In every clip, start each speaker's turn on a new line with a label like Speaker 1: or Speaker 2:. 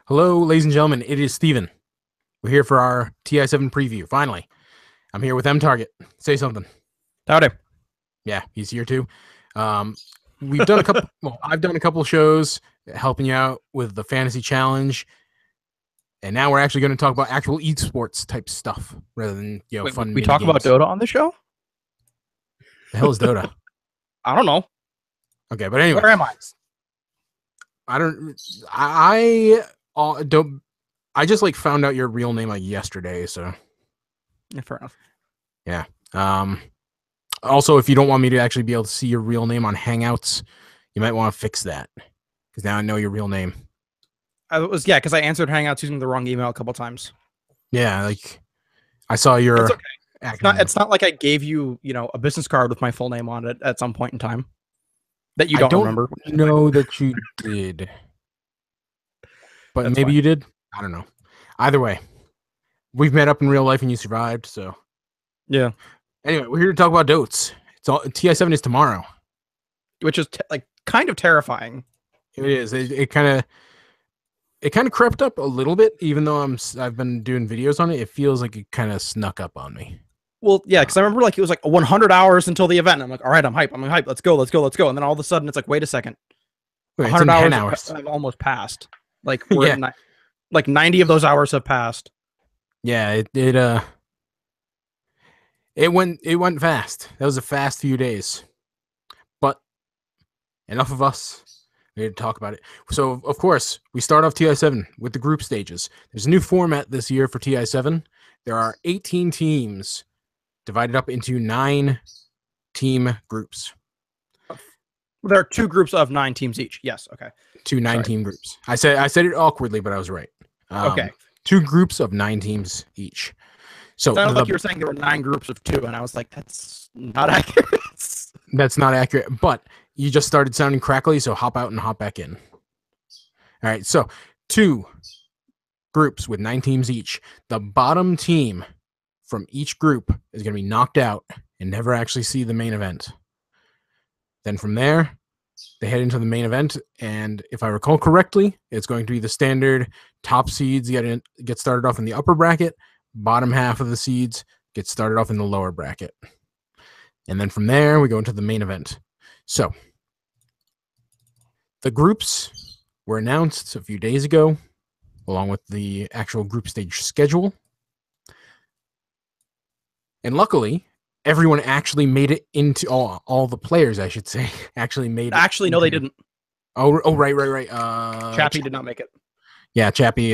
Speaker 1: Hello, ladies and gentlemen. It is Steven. We're here for our TI7 preview. Finally, I'm here with MTarget. Say something.
Speaker 2: Howdy.
Speaker 1: Yeah, he's here too. We've done a couple. Well, I've done a couple shows helping you out with the fantasy challenge, and now we're actually going to talk about actual esports type stuff rather than
Speaker 2: Wait,
Speaker 1: fun.
Speaker 2: we talk about Dota on the show?
Speaker 1: The hell is Dota?
Speaker 2: I don't know.
Speaker 1: Okay, but anyway,
Speaker 2: Where am I?
Speaker 1: I don't. I just found out your real name yesterday, so
Speaker 2: Yeah, fair enough.
Speaker 1: yeah. Also, if you don't want me to actually be able to see your real name on Hangouts, you might want to fix that because now I know your real name.
Speaker 2: Because I answered Hangouts using the wrong email a couple times.
Speaker 1: Yeah, I saw your.
Speaker 2: It's okay. It's not like I gave you, a business card with my full name on it at some point in time that you don't remember.
Speaker 1: I don't know that you did, but
Speaker 2: That's
Speaker 1: maybe
Speaker 2: fine.
Speaker 1: you did. I don't know. Either way, we've met up in real life and you survived. So
Speaker 2: yeah.
Speaker 1: Anyway, we're here to talk about DOTS. It's all TI7 is tomorrow,
Speaker 2: which is kind of terrifying.
Speaker 1: It is. It kind of crept up a little bit, even though I've been doing videos on it. It feels like it kind of snuck up on me.
Speaker 2: Well, yeah, because I remember it was 100 hours until the event. I'm like, all right, I'm hyped. Let's go. And then all of a sudden, it's like, wait a second, 100 hours have almost passed. We're at 90 of those hours have passed.
Speaker 1: Yeah, it went fast. That was a fast few days. But enough of us. We need to talk about it. So, of course, we start off TI7 with the group stages. There's a new format this year for TI7. There are 18 teams divided up into 9 team groups.
Speaker 2: There are 2 groups of 9 teams each. Yes, okay.
Speaker 1: 2 9-team groups. I said it awkwardly, but I was right.
Speaker 2: Okay.
Speaker 1: 2 groups of 9 teams each. So
Speaker 2: sounded like you were saying there were 9 groups of 2, and I was like, that's not accurate.
Speaker 1: That's not accurate, but you just started sounding crackly, so hop out and hop back in. All right, so 2 groups with 9 teams each. The bottom team from each group is going to be knocked out and never actually see the main event. Then from there, they head into the main event, and if I recall correctly, it's going to be the standard top seeds get started off in the upper bracket, bottom half of the seeds get started off in the lower bracket. And then from there, we go into the main event. So the groups were announced a few days ago, along with the actual group stage schedule. And luckily, everyone actually made it into all the players, I should say, actually made it.
Speaker 2: Actually, no, they didn't.
Speaker 1: Oh, right.
Speaker 2: Chappie did not make it.
Speaker 1: Yeah, Chappie.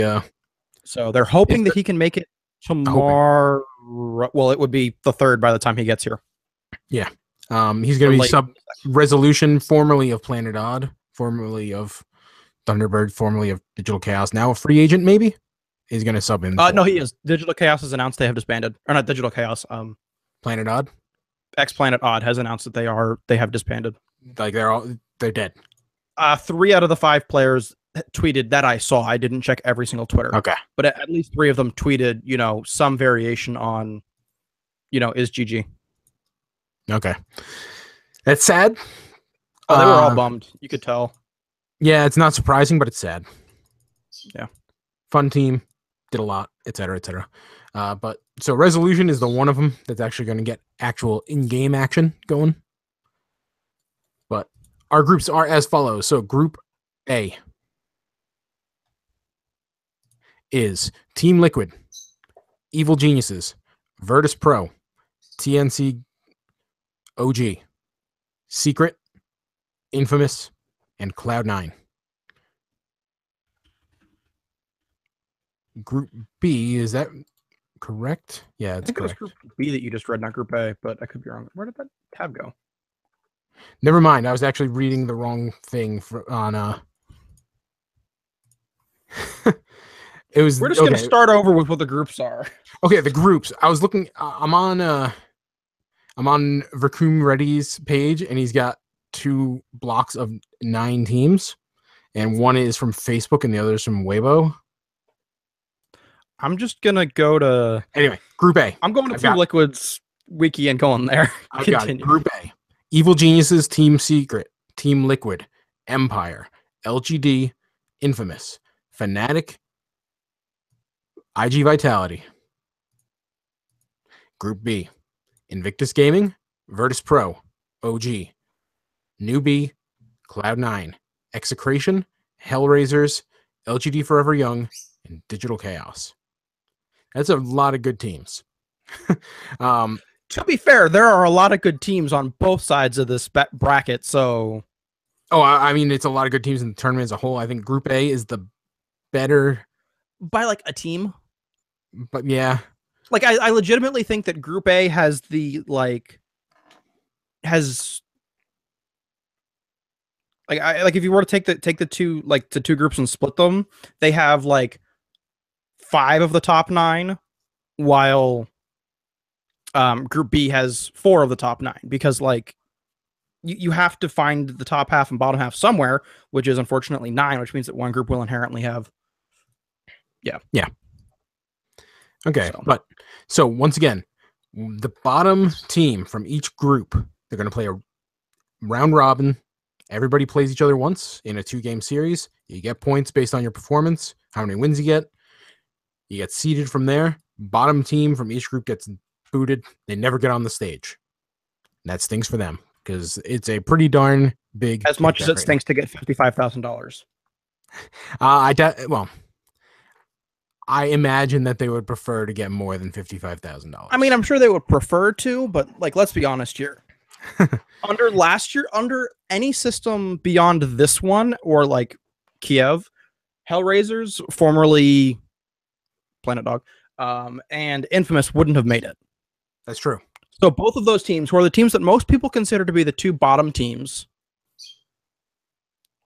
Speaker 2: So they're hoping that he can make it tomorrow. Well, it would be the 3rd by the time he gets here.
Speaker 1: Yeah. He's going to be sub Resolution, formerly of Planet Odd, formerly of Thunderbird, formerly of Digital Chaos, now a free agent, maybe? He's going to sub in.
Speaker 2: No, he is. Digital Chaos has announced they have disbanded. Or not Digital Chaos.
Speaker 1: Planet Odd?
Speaker 2: Planet Odd has announced that they have disbanded.
Speaker 1: They're dead.
Speaker 2: 3 out of the 5 players tweeted that I saw. I didn't check every single Twitter.
Speaker 1: Okay.
Speaker 2: But at least 3 of them tweeted, some variation on, is GG.
Speaker 1: Okay. That's sad.
Speaker 2: Oh, they were all bummed. You could tell.
Speaker 1: Yeah, it's not surprising, but it's sad.
Speaker 2: Yeah.
Speaker 1: Fun team. Did a lot, etc., etc. But so Resolution is the one of them that's actually going to get actual in-game action going. But our groups are as follows. So Group A is Team Liquid, Evil Geniuses, Virtus Pro, TNC OG, Secret, Infamous, and Cloud9. Group B, is that correct? Yeah, it's correct.
Speaker 2: It was Group B that you just read, not Group A, but I could be wrong. Where did that tab go?
Speaker 1: Never mind. I was actually reading the wrong thing on It was.
Speaker 2: We're just gonna start over with what the groups are.
Speaker 1: Okay, the groups. I was looking. I'm on Vercoom Reddy's page, and he's got 2 blocks of 9 teams, and one is from Facebook, and the other is from Weibo.
Speaker 2: I'm just gonna go to
Speaker 1: Group A.
Speaker 2: I'm going to Team Liquid's wiki and going there.
Speaker 1: I've got it. Group A: Evil Geniuses, Team Secret, Team Liquid, Empire, LGD, Infamous, Fnatic, IG Vitality. Group B, Invictus Gaming, Virtus Pro, OG, Newbie, Cloud9, Execration, Hellraisers, LGD Forever Young, and Digital Chaos. That's a lot of good teams.
Speaker 2: To be fair, there are a lot of good teams on both sides of this bracket, so...
Speaker 1: Oh, I mean, it's a lot of good teams in the tournament as a whole. I think Group A is the better...
Speaker 2: By, like, a team?
Speaker 1: But, yeah.
Speaker 2: Like, I legitimately think that Group A has the, like... Has... Like, if you were to take the two, like, the two groups and split them, they have, like, 5 of the top 9, while... Group B has 4 of the top 9, because like you have to find the top half and bottom half somewhere, which is unfortunately 9, which means that one group will inherently have. Yeah.
Speaker 1: Okay, so once again, the bottom team from each group, they're going to play a round robin. Everybody plays each other once in a 2-game series. You get points based on your performance, how many wins you get. You get seeded from there. Bottom team from each group gets booted. They never get on the stage. That stinks for them because it's a pretty darn big.
Speaker 2: As much as it stinks to get $55,000.
Speaker 1: I imagine that they would prefer to get more than $55,000.
Speaker 2: I mean, I'm sure they would prefer to, but like, let's be honest here. Under last year, under any system beyond this one, or like Kiev, Hellraisers, formerly Planet Dog, and Infamous wouldn't have made it.
Speaker 1: That's true.
Speaker 2: So both of those teams, who are the teams that most people consider to be the 2 bottom teams,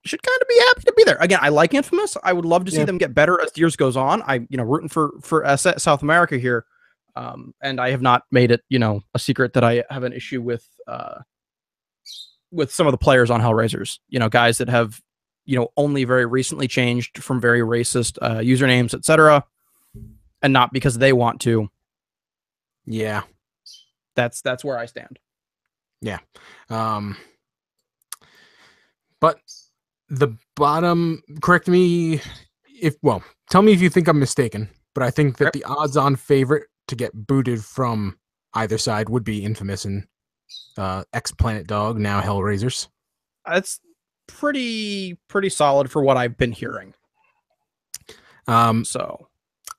Speaker 2: should kind of be happy to be there. Again, I like Infamous. I would love to see them get better as the years goes on. I, rooting for South America here, and I have not made it, a secret that I have an issue with some of the players on Hellraisers. Guys that have, only very recently changed from very racist usernames, etc., and not because they want to.
Speaker 1: Yeah.
Speaker 2: That's where I stand.
Speaker 1: Yeah. But the bottom, correct me tell me if you think I'm mistaken, but I think that the odds-on favorite to get booted from either side would be Infamous and ex-Planet Dog, now Hellraisers.
Speaker 2: That's pretty solid for what I've been hearing. So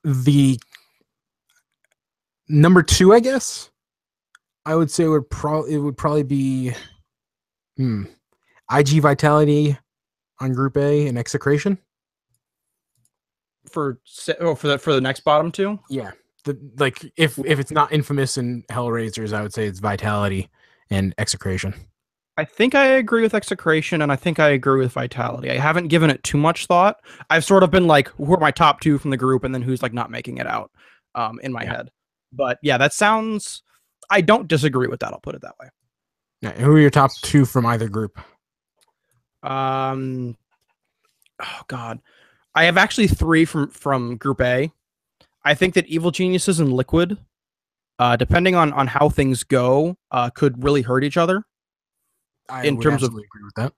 Speaker 1: the number 2, I guess, I would say it would probably be IG Vitality on Group A and Execration.
Speaker 2: For the next bottom 2?
Speaker 1: Yeah. If it's not Infamous and Hellraisers, I would say it's Vitality and Execration.
Speaker 2: I think I agree with Execration, and I think I agree with Vitality. I haven't given it too much thought. I've sort of been like, who are my top 2 from the group, and then who's like not making it out in my head. But yeah, that sounds... I don't disagree with that. I'll put it that way.
Speaker 1: Now, who are your top 2 from either group?
Speaker 2: Oh God, I have actually 3 from Group A. I think that Evil Geniuses and Liquid, depending on how things go, could really hurt each other. In terms of
Speaker 1: agree with that.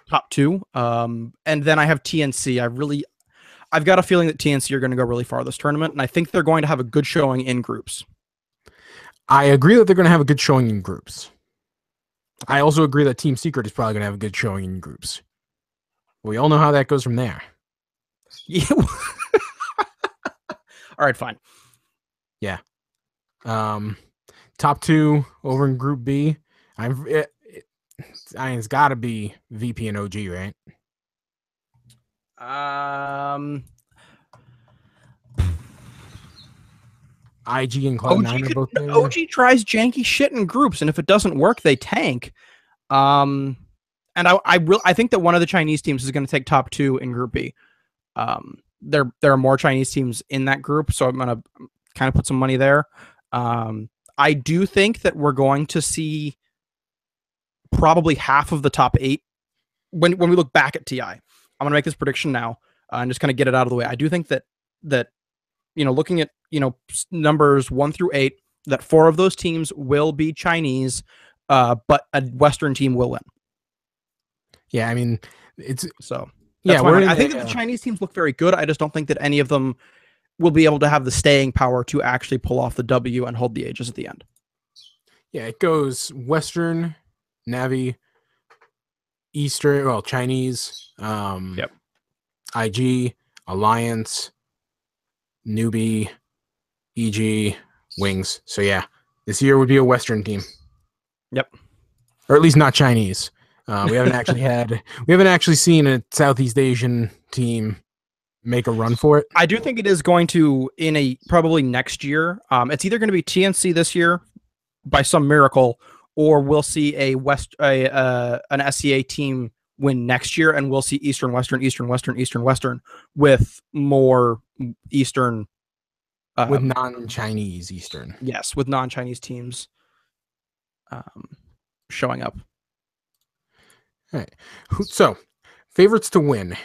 Speaker 2: Top 2. And then I have TNC. I've got a feeling that TNC are going to go really far this tournament, and I think they're going to have a good showing in groups.
Speaker 1: I agree that they're going to have a good showing in groups. I also agree that Team Secret is probably going to have a good showing in groups. We all know how that goes from there.
Speaker 2: Yeah. All right, fine.
Speaker 1: Yeah. Top 2 over in Group B. It's got to be VP and OG, right? IG and Cloud9 are both there.
Speaker 2: OG tries janky shit in groups, and if it doesn't work, they tank. And I think that one of the Chinese teams is going to take top 2 in Group B. There are more Chinese teams in that group, so I'm going to kind of put some money there. I do think that we're going to see probably half of the top 8 when we look back at TI. I'm going to make this prediction now and just kind of get it out of the way. I do think that looking at numbers 1 through 8, that 4 of those teams will be Chinese, but a Western team will win.
Speaker 1: Yeah, I mean, it's
Speaker 2: so. Yeah, I think that the Chinese teams look very good. I just don't think that any of them will be able to have the staying power to actually pull off the W and hold the Aegis at the end.
Speaker 1: Yeah, it goes Western, Navi, Eastern, well, Chinese,
Speaker 2: Yep.
Speaker 1: IG, Alliance, Newbie, EG, Wings. So yeah, this year would be a Western team.
Speaker 2: Yep.
Speaker 1: Or at least not Chinese. We haven't actually seen a Southeast Asian team make a run for it.
Speaker 2: I do think it is going to probably next year. It's either going to be TNC this year by some miracle, or we'll see an SCA team win next year, and we'll see Eastern, Western, Eastern, Western, Eastern, Western with more Eastern.
Speaker 1: With non-Chinese Eastern.
Speaker 2: Yes, with non-Chinese teams showing up.
Speaker 1: All right. So, favorites to win.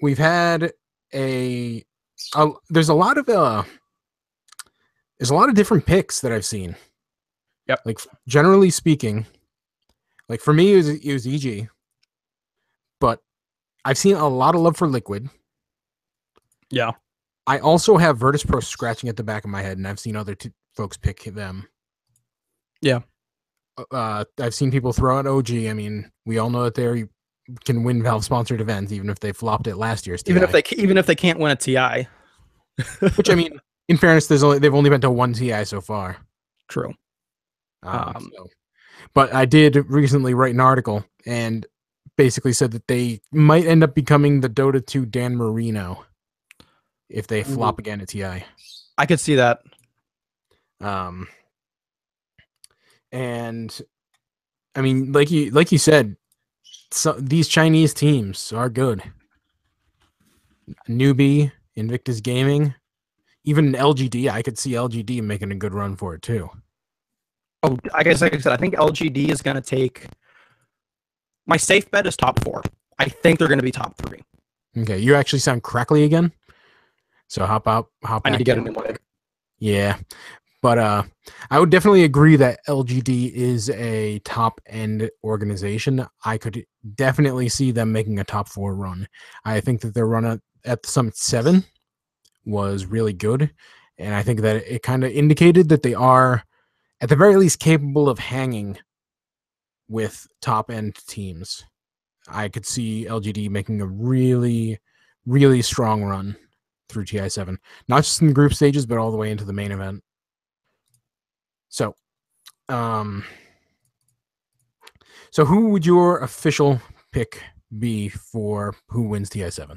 Speaker 1: We've had there's a lot of different picks that I've seen.
Speaker 2: Yep.
Speaker 1: Like, generally speaking, like for me it was EG, but I've seen a lot of love for Liquid.
Speaker 2: Yeah.
Speaker 1: I also have Virtus Pro scratching at the back of my head, and I've seen other folks pick them.
Speaker 2: Yeah.
Speaker 1: I've seen people throw out OG. I mean, we all know that they can win Valve-sponsored events, even if they flopped it last year's TI.
Speaker 2: Even if they can't win a TI.
Speaker 1: Which, I mean, in fairness, they've only been to one TI so far.
Speaker 2: True.
Speaker 1: But I did recently write an article and basically said that they might end up becoming the Dota 2 Dan Marino if they flop again at TI.
Speaker 2: I could see that.
Speaker 1: And I mean, like you said, these Chinese teams are good. Newbie, Invictus Gaming, even LGD. I could see LGD making a good run for it too.
Speaker 2: Oh, like I said, I think LGD is going to take. My safe bet is top 4. I think they're going to be top 3.
Speaker 1: Okay, you actually sound crackly again. So hop back.
Speaker 2: I need to get a new mic.
Speaker 1: Yeah. But I would definitely agree that LGD is a top-end organization. I could definitely see them making a top 4 run. I think that their run at the Summit 7 was really good, and I think that it kind of indicated that they are, at the very least, capable of hanging with top-end teams. I could see LGD making a really, really strong run through TI7. Not just in the group stages, but all the way into the main event. So, who would your official pick be for who wins TI7?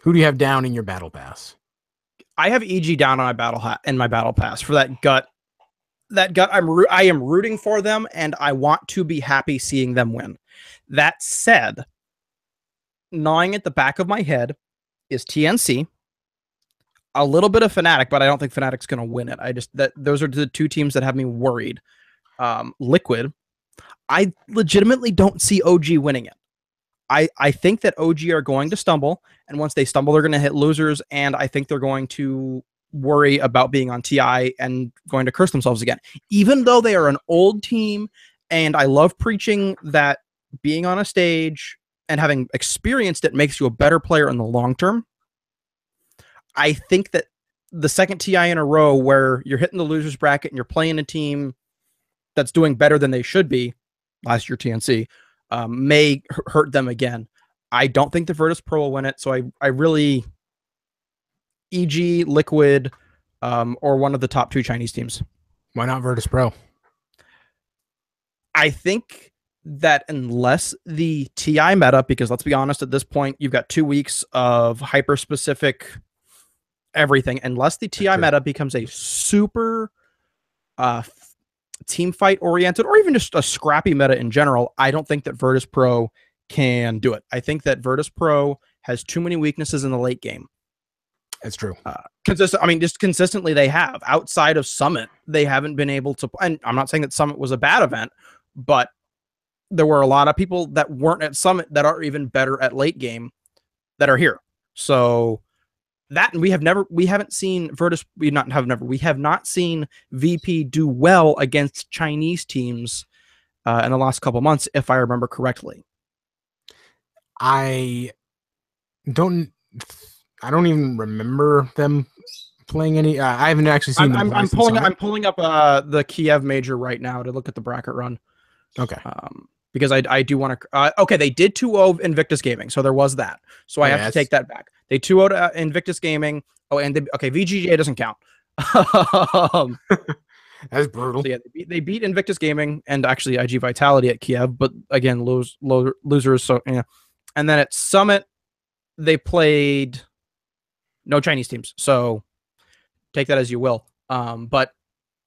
Speaker 1: Who do you have down in your battle pass?
Speaker 2: I have EG down on my battle pass for that gut. That gut, I am rooting for them, and I want to be happy seeing them win. That said, gnawing at the back of my head is TNC. A little bit of Fnatic, but I don't think Fnatic's going to win it. Those are the two teams that have me worried. Liquid, I legitimately don't see OG winning it. I think that OG are going to stumble, and once they stumble, they're going to hit losers, and I think they're going to worry about being on TI and going to curse themselves again. Even though they are an old team, and I love preaching that being on a stage and having experienced it makes you a better player in the long term, I think that the second TI in a row where you're hitting the losers bracket and you're playing a team that's doing better than they should be, last year TNC, may hurt them again. I don't think the Virtus Pro will win it, so I really EG, Liquid, or one of the top 2 Chinese teams.
Speaker 1: Why not Virtus Pro?
Speaker 2: I think that unless the TI meta, because let's be honest, at this point, you've got 2 weeks of hyper-specific everything, unless the TI meta becomes a super team fight oriented, or even just a scrappy meta in general, I don't think that Virtus Pro can do it. I think that Virtus Pro has too many weaknesses in the late game.
Speaker 1: That's true.
Speaker 2: Just consistently they have. Outside of Summit, they haven't been able to, and I'm not saying that Summit was a bad event, but there were a lot of people that weren't at Summit that are even better at late game that are here. So that, and we have not seen VP do well against Chinese teams in the last couple months, if I remember correctly.
Speaker 1: I don't even remember them playing any. I haven't actually seen them.
Speaker 2: I'm pulling up the Kiev major right now to look at the bracket run.
Speaker 1: Okay.
Speaker 2: Because I do want to. Okay, they did 2-0 Invictus Gaming, so there was that. So I have to take that back. They 2-0 Invictus Gaming. Oh, and VGJ doesn't count.
Speaker 1: That's brutal.
Speaker 2: So yeah, they beat Invictus Gaming and actually IG Vitality at Kiev, but again, losers. So yeah, and then at Summit, they played no Chinese teams. So take that as you will. But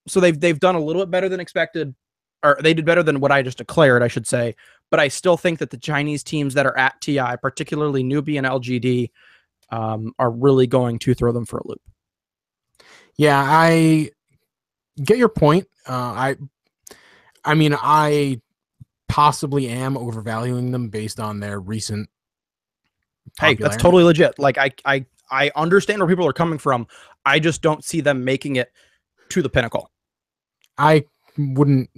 Speaker 2: so they've done a little bit better than expected, or they did better than what I just declared, I should say. But I still think that the Chinese teams that are at TI, particularly Newbie and LGD, are really going to throw them for a loop.
Speaker 1: Yeah, I get your point. I mean, I possibly am overvaluing them based on their recent popularity.
Speaker 2: Hey, that's totally legit. Like I understand where people are coming from. I just don't see them making it to the pinnacle.
Speaker 1: I wouldn't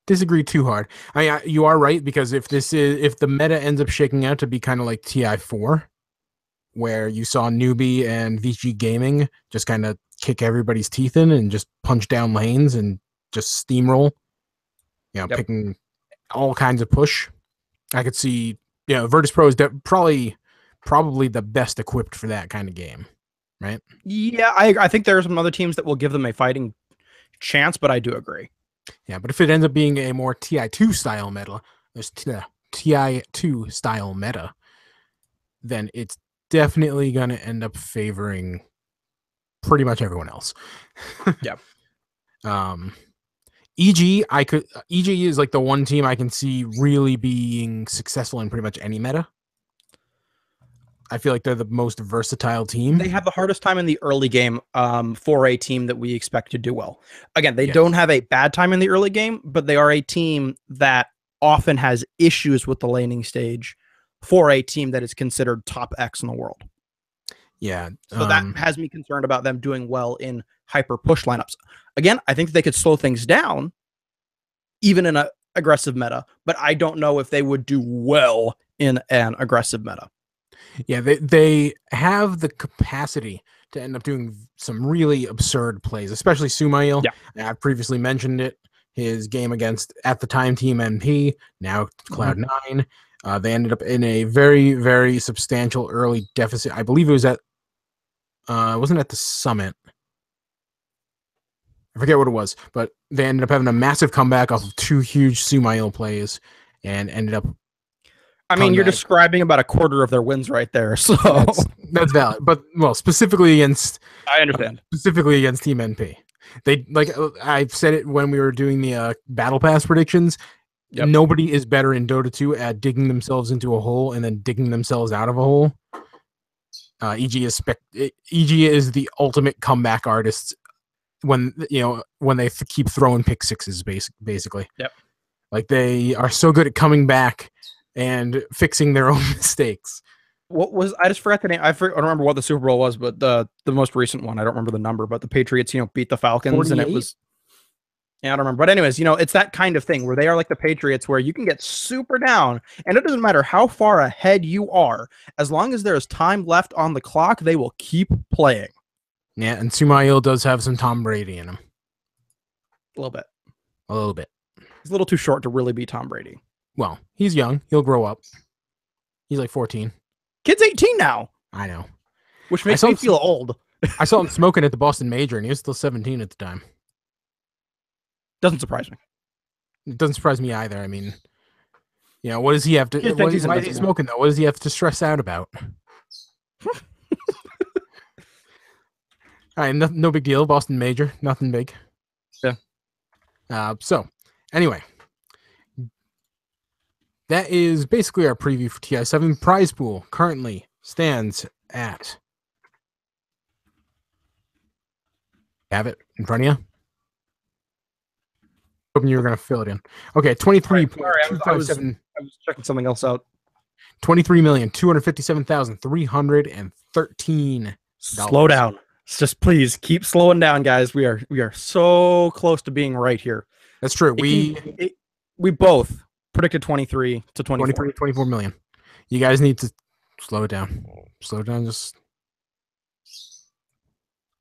Speaker 1: disagree too hard. I mean, you are right, because if the meta ends up shaking out to be kind of like TI4, where you saw Newbie and VG Gaming just kind of kick everybody's teeth in and just punch down lanes and just steamroll, picking all kinds of push. I could see, Virtus Pro is probably the best equipped for that kind of game, right?
Speaker 2: Yeah, I think there are some other teams that will give them a fighting chance, but I do agree.
Speaker 1: Yeah, but if it ends up being a more TI2 style meta, TI2 style meta, then it's definitely going to end up favoring pretty much everyone else.
Speaker 2: Yeah.
Speaker 1: EG is like the one team I can see really being successful in pretty much any meta. I feel like they're the most versatile team.
Speaker 2: They have the hardest time in the early game for a team that we expect to do well. Again, they don't have a bad time in the early game, but they are a team that often has issues with the laning stage for a team that is considered top X in the world.
Speaker 1: Yeah.
Speaker 2: So that has me concerned about them doing well in hyper push lineups. Again, I think they could slow things down even in an aggressive meta, but I don't know if they would do well in an aggressive meta.
Speaker 1: Yeah, they have the capacity to end up doing some really absurd plays, especially Sumail.
Speaker 2: Yeah.
Speaker 1: I've previously mentioned it. His game against, at the time, Team MP, now Cloud9. They ended up in a very, very substantial early deficit. I believe it was it wasn't at the Summit. I forget what it was, but they ended up having a massive comeback off of 2 huge Sumail plays and ended up.
Speaker 2: I mean, you're describing about a quarter of their wins right there, so
Speaker 1: that's valid. But specifically against,
Speaker 2: I understand.
Speaker 1: Specifically against Team NP, they I've said it when we were doing the Battle Pass predictions. Yep. Nobody is better in Dota 2 at digging themselves into a hole and then digging themselves out of a hole. EG is the ultimate comeback artists when they keep throwing pick sixes, basically.
Speaker 2: Yep.
Speaker 1: Like, they are so good at coming back and fixing their own mistakes.
Speaker 2: What was, I just forgot the name. I don't remember what the Super Bowl was, but the most recent one, I don't remember the number, but the Patriots, beat the Falcons 48? And it was, I don't remember. But anyways, it's that kind of thing where they are like the Patriots, where you can get super down and it doesn't matter how far ahead you are. As long as there's time left on the clock, they will keep playing.
Speaker 1: Yeah. And Sumail does have some Tom Brady in him.
Speaker 2: A little bit.
Speaker 1: A little bit.
Speaker 2: He's a little too short to really be Tom Brady.
Speaker 1: Well, he's young. He'll grow up. He's like 14.
Speaker 2: Kid's 18 now.
Speaker 1: I know.
Speaker 2: Which makes me feel old.
Speaker 1: I saw him smoking at the Boston Major, and he was still 17 at the time.
Speaker 2: Doesn't surprise me.
Speaker 1: It doesn't surprise me either. I mean, what does he have to... Why is he smoking, though? What does he have to stress out about? All right, no big deal. Boston Major. Nothing big.
Speaker 2: Yeah.
Speaker 1: So, anyway... That is basically our preview for TI7. Prize pool currently stands at... Have it in front of you? Hoping you were going to fill it in. Okay, 23.257.
Speaker 2: I was checking something else out.
Speaker 1: 23,257,313.
Speaker 2: Slow down. Just please keep slowing down, guys. We are so close to being right here.
Speaker 1: That's true. We
Speaker 2: both predicted 23 to 24.
Speaker 1: 24 million. You guys need to Slow it down. Slow it down. Just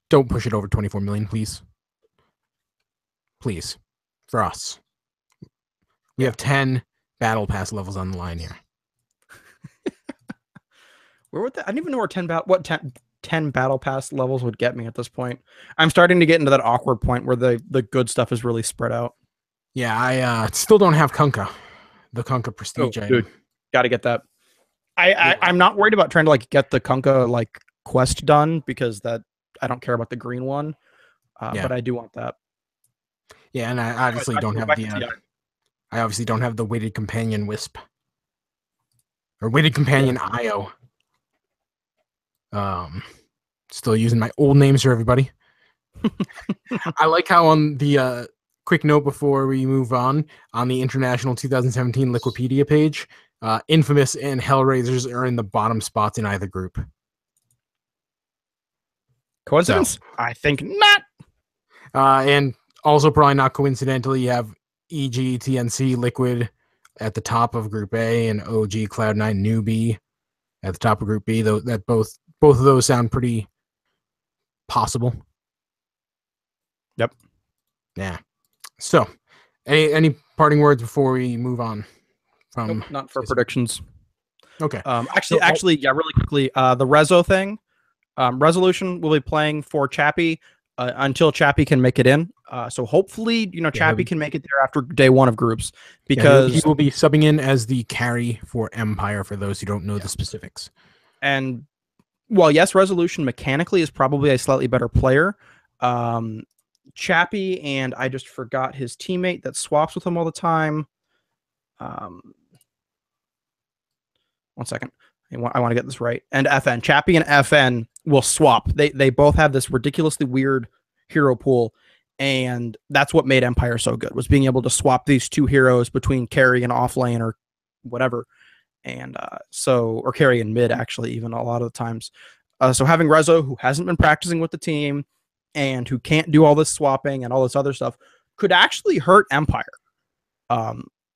Speaker 1: don't push it over 24 million, please. Please. For us. We have 10 battle pass levels on the line here.
Speaker 2: Where would that? I don't even know where 10 battle pass levels would get me at this point. I'm starting to get into that awkward point where the good stuff is really spread out.
Speaker 1: Yeah, I still don't have Kunkka. The Kunkka prestige item.
Speaker 2: Dude, gotta get that. I'm not worried about trying to like get the Kunkka like quest done because that I don't care about the green one. But I do want that.
Speaker 1: Yeah, and I obviously don't have the I obviously don't have the weighted companion wisp. Or weighted companion IO. Still using my old names for everybody. I like how on the quick note before we move on the International 2017 Liquipedia page, Infamous and Hellraisers are in the bottom spots in either group.
Speaker 2: Coincidence? So, I think not.
Speaker 1: And also probably not coincidentally, you have EG, TNC, Liquid at the top of Group A and OG, Cloud9, Newbie at the top of Group B. Though that both of those sound pretty possible.
Speaker 2: Yep.
Speaker 1: Yeah. So, any parting words before we move on?
Speaker 2: Nope, not for predictions.
Speaker 1: Okay.
Speaker 2: Actually, yeah, really quickly, the Rezo thing. Resolution will be playing for Chappie until Chappie can make it in. So hopefully, Chappie can make it there after day one of groups because
Speaker 1: he will be subbing in as the carry for Empire for those who don't know the specifics.
Speaker 2: And well, yes, Resolution mechanically is probably a slightly better player. Chappie and I just forgot his teammate that swaps with him all the time. 1 second. I want to get this right. And FN. Chappie and FN will swap. They both have this ridiculously weird hero pool. And that's what made Empire so good, was being able to swap these two heroes between carry and off lane or whatever. And or carry and mid, actually, even a lot of the times. So having Rezo, who hasn't been practicing with the team and who can't do all this swapping and all this other stuff, could actually hurt Empire.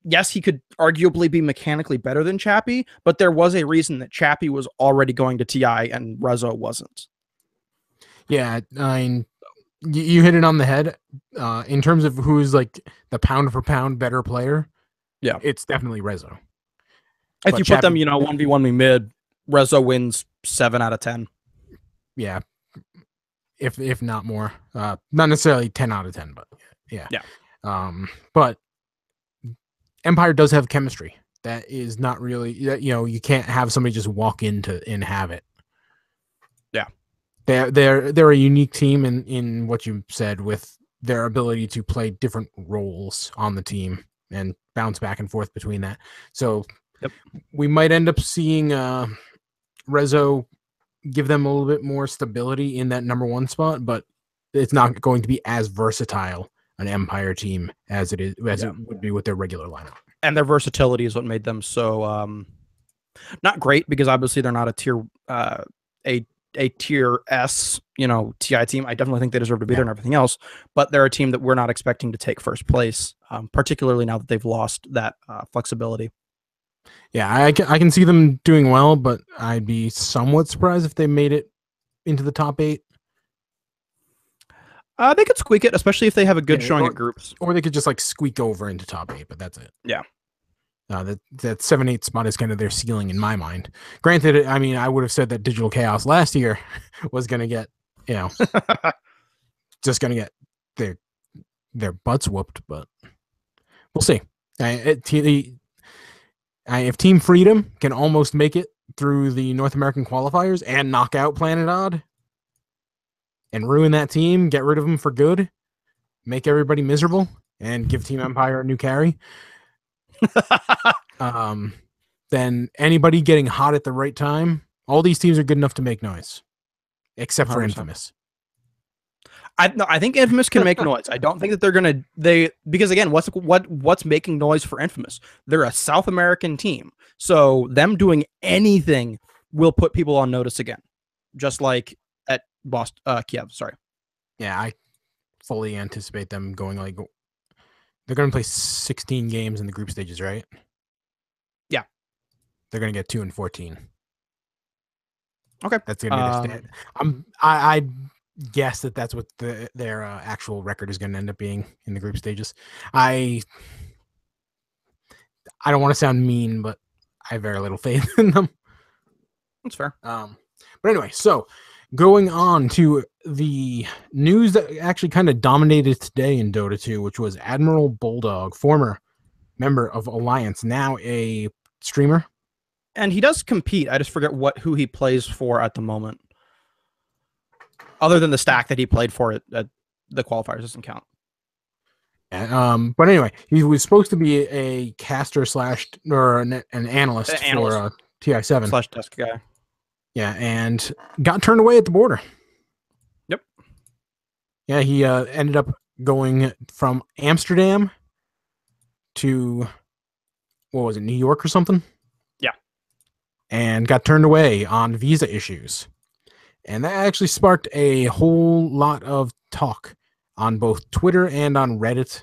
Speaker 2: Yes, he could arguably be mechanically better than Chappie, but there was a reason that Chappie was already going to TI and Rezo wasn't.
Speaker 1: Yeah, I mean, you hit it on the head. In terms of who's like the pound for pound better player,
Speaker 2: yeah,
Speaker 1: it's definitely Rezo.
Speaker 2: If you put them, 1v1 mid, Rezo wins 7 out of 10.
Speaker 1: Yeah, if not more. Not necessarily 10 out of 10, but yeah. But Empire does have chemistry. That is not really, you can't have somebody just walk into and have it.
Speaker 2: Yeah.
Speaker 1: They're a unique team in what you said, with their ability to play different roles on the team and bounce back and forth between that. So we might end up seeing Rezo give them a little bit more stability in that number 1 spot, but it's not going to be as versatile an Empire team as it would be with their regular lineup. And
Speaker 2: their versatility is what made them so not great, because obviously they're not a tier a tier S, TI team. I definitely think they deserve to be there and everything else, but they're a team that we're not expecting to take first place, particularly now that they've lost that flexibility.
Speaker 1: Yeah, I can see them doing well, but I'd be somewhat surprised if they made it into the top 8.
Speaker 2: They could squeak it, especially if they have a good showing at groups.
Speaker 1: Or they could just like squeak over into top 8, but that's it.
Speaker 2: Yeah.
Speaker 1: That 7-8 spot is kind of their ceiling in my mind. Granted, I mean, I would have said that Digital Chaos last year was going to get, just going to get their butts whooped, but we'll see. If Team Freedom can almost make it through the North American qualifiers and knock out Planet Odd and ruin that team, get rid of them for good, make everybody miserable, and give Team Empire a new carry, then anybody getting hot at the right time, all these teams are good enough to make noise, except for 100%. Infamous.
Speaker 2: I think Infamous can make noise. I don't think that they're gonna because again, what's making noise for Infamous? They're a South American team, so them doing anything will put people on notice again, just like at Kiev. Sorry.
Speaker 1: Yeah, I fully anticipate them going like they're going to play 16 games in the group stages, right?
Speaker 2: Yeah,
Speaker 1: they're going to get 2 and 14.
Speaker 2: Okay,
Speaker 1: That's gonna be the stat. I guess that's what their actual record is gonna end up being in the group stages. I don't want to sound mean, but I have very little faith in them.
Speaker 2: That's fair.
Speaker 1: But anyway, so going on to the news that actually kind of dominated today in Dota 2, which was Admiral Bulldog, former member of Alliance, now a streamer.
Speaker 2: And he does compete. I just forget who he plays for at the moment. Other than the stack that he played for at the qualifiers doesn't count.
Speaker 1: But anyway, he was supposed to be a caster or an analyst for TI7
Speaker 2: / desk guy.
Speaker 1: Yeah, and got turned away at the border.
Speaker 2: Yep.
Speaker 1: Yeah, he ended up going from Amsterdam to, what was it, New York or something?
Speaker 2: Yeah.
Speaker 1: And got turned away on visa issues. And that actually sparked a whole lot of talk on both Twitter and on Reddit,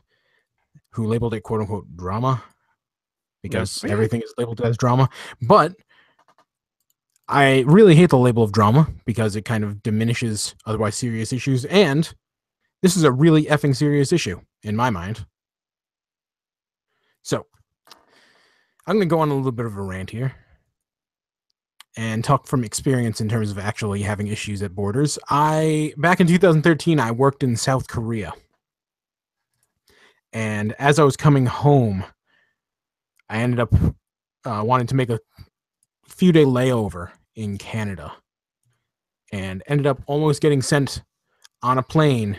Speaker 1: who labeled it quote-unquote drama, because everything is labeled as drama. But I really hate the label of drama because it kind of diminishes otherwise serious issues, and this is a really effing serious issue in my mind. So I'm going to go on a little bit of a rant here and talk from experience in terms of actually having issues at borders. Back in 2013, I worked in South Korea. And as I was coming home, I ended up wanting to make a few-day layover in Canada, and ended up almost getting sent on a plane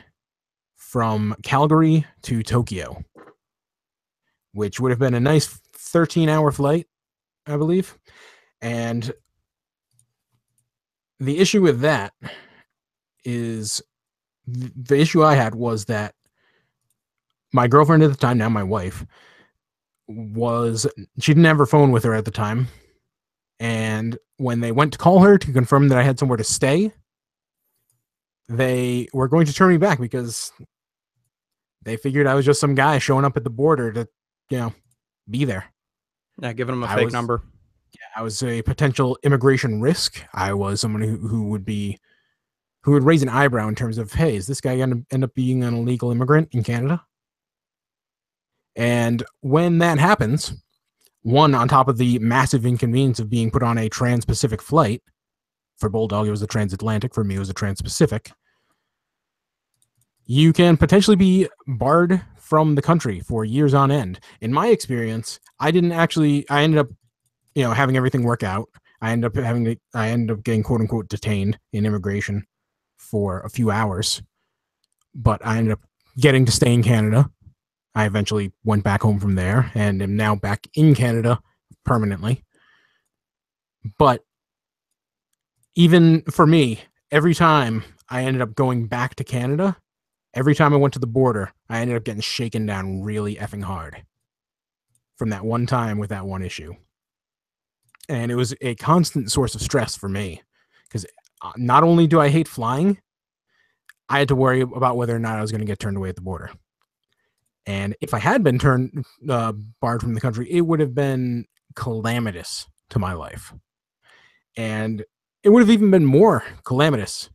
Speaker 1: from Calgary to Tokyo, which would have been a nice 13-hour flight, I believe. And the issue with that is the issue I had was that my girlfriend at the time, now my wife, she didn't have her phone with her at the time. And when they went to call her to confirm that I had somewhere to stay, they were going to turn me back because they figured I was just some guy showing up at the border to, be there.
Speaker 2: Yeah, giving them a fake number.
Speaker 1: Yeah, I was a potential immigration risk. I was someone who would raise an eyebrow in terms of, hey, is this guy going to end up being an illegal immigrant in Canada? And when that happens, one, on top of the massive inconvenience of being put on a trans-Pacific flight, for Bulldog, it was a transatlantic. For me, it was a trans-Pacific. You can potentially be barred from the country for years on end. In my experience, I ended up, having everything work out. I ended up getting quote-unquote detained in immigration for a few hours, but I ended up getting to stay in Canada. I eventually went back home from there and am now back in Canada permanently. But even for me, every time I ended up going back to Canada, every time I went to the border, I ended up getting shaken down really effing hard from that one time with that one issue. And it was a constant source of stress for me because not only do I hate flying, I had to worry about whether or not I was going to get turned away at the border. And if I had been barred from the country, it would have been calamitous to my life. And it would have even been more calamitous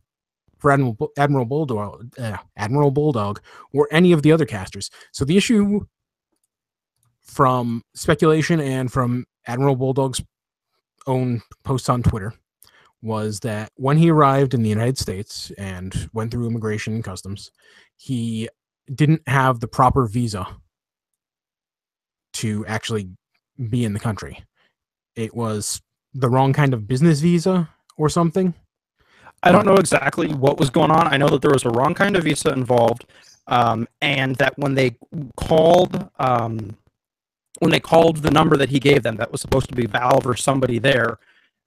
Speaker 1: for Admiral Bulldog or any of the other casters. So the issue from speculation and from Admiral Bulldog's own posts on Twitter was that when he arrived in the United States and went through immigration and customs, he didn't have the proper visa to actually be in the country. It was the wrong kind of business visa or something.
Speaker 2: I don't know exactly what was going on. I know that there was a wrong kind of visa involved, and that when they called the number that he gave them, that was supposed to be Valve or somebody there,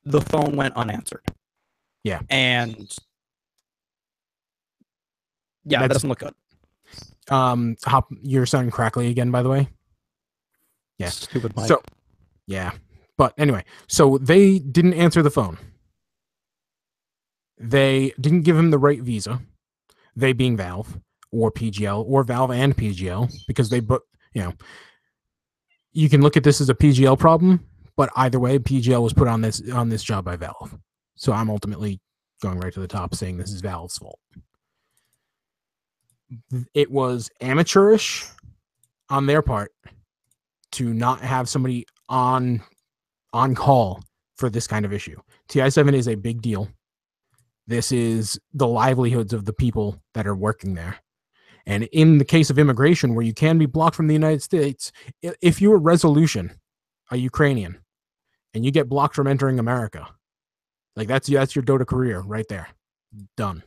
Speaker 2: the phone went unanswered.
Speaker 1: Yeah.
Speaker 2: And yeah, that doesn't look good.
Speaker 1: You're sounding crackly again, by the way. Yeah.
Speaker 2: Stupid mic.
Speaker 1: So, yeah. But anyway, so they didn't answer the phone. They didn't give him the right visa. They being Valve or PGL or Valve and PGL, because they you can look at this as a PGL problem, but either way, PGL was put on this job by Valve. So I'm ultimately going right to the top saying this is Valve's fault. It was amateurish on their part to not have somebody on call for this kind of issue. TI7 is a big deal. This is the livelihoods of the people that are working there. And in the case of immigration, where you can be blocked from the United States, if you're Resolution, a Ukrainian, and you get blocked from entering America, like that's your Dota career right there. Done.